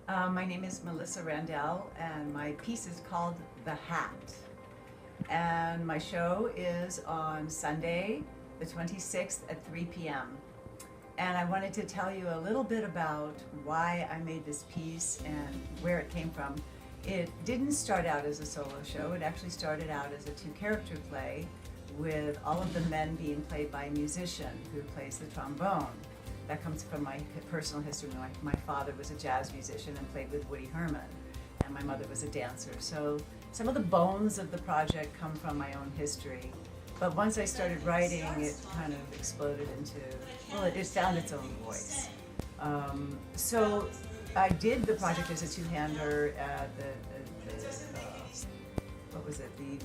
My name is Melissa Randel, and my piece is called The Hat. And my show is on Sunday, the 26th at 3 p.m. And I wanted to tell you a little bit about why I made this piece and where it came from. It didn't start out as a solo show. It actually started out as a two-character play with all of the men being played by a musician who plays the trombone. That comes from my personal history. My father was a jazz musician and played with Woody Herman, and my mother was a dancer. So some of the bones of the project come from my own history. But once I started writing, it kind of exploded into, well, it found its own voice. So I did the project as a two-hander at the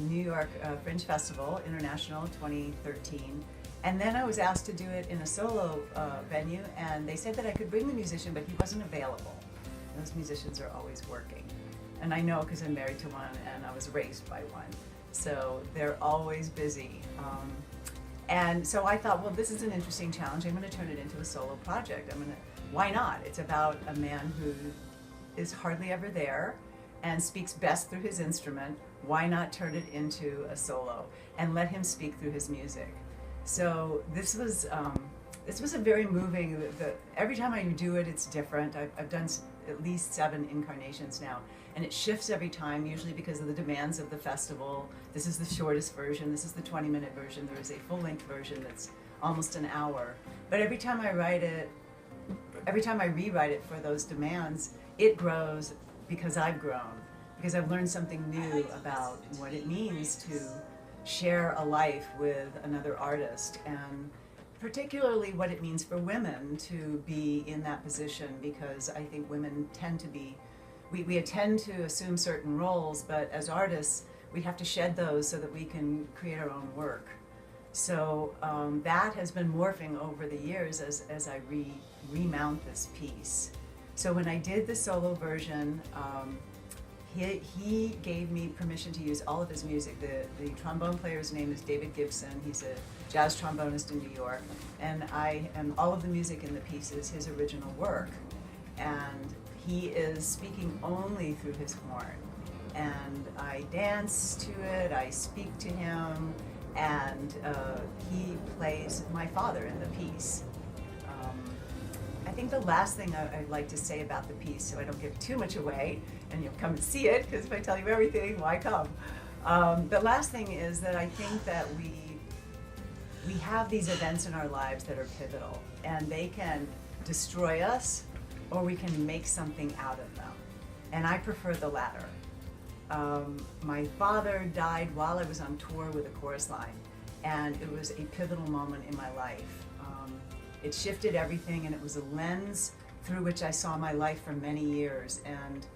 New York Fringe Festival International 2013. And then I was asked to do it in a solo venue, and they said that I could bring the musician, but he wasn't available. Those musicians are always working. And I know because I'm married to one and I was raised by one. So they're always busy. And so I thought, well, this is an interesting challenge. I'm going to turn it into a solo project. Why not? It's about a man who is hardly ever there and speaks best through his instrument. Why not turn it into a solo and let him speak through his music? So this was a very moving. Every time I do it, it's different. I've done at least 7 incarnations now, and it shifts every time, usually because of the demands of the festival. This is the shortest version. This is the 20-minute version. There is a full-length version that's almost an hour. But every time I rewrite it for those demands, it grows because I've grown, because I've learned something new about what it means to share a life with another artist, and particularly what it means for women to be in that position, because I think women tend to be, we tend to assume certain roles, but as artists we have to shed those so that we can create our own work. So that has been morphing over the years as I remount this piece. So when I did the solo version, he gave me permission to use all of his music. The trombone player's name is David Gibson. He's a jazz trombonist in New York. And all of the music in the piece is his original work. And he is speaking only through his horn. And I dance to it, I speak to him, and he plays my father in the piece. I think the last thing I'd like to say about the piece, so I don't give too much away, and you'll come and see it, because if I tell you everything, why come? The last thing is that I think that we have these events in our lives that are pivotal, and they can destroy us, or we can make something out of them. And I prefer the latter. My father died while I was on tour with a chorus line, and it was a pivotal moment in my life. It shifted everything, and it was a lens through which I saw my life for many years. And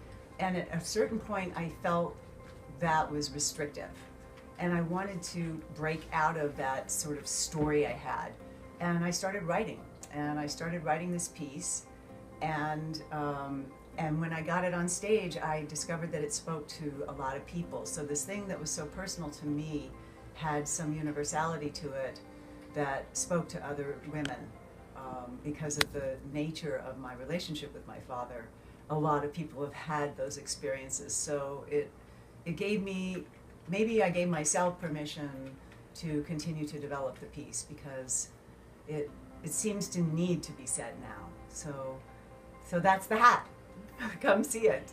at a certain point, I felt that was restrictive. And I wanted to break out of that sort of story I had. And I started writing. And I started writing this piece. And when I got it on stage, I discovered that it spoke to a lot of people. So this thing that was so personal to me had some universality to it that spoke to other women. Because of the nature of my relationship with my father, a lot of people have had those experiences. So it gave me, maybe I gave myself permission to continue to develop the piece, because it seems to need to be said now. So that's The Hat. Come see it.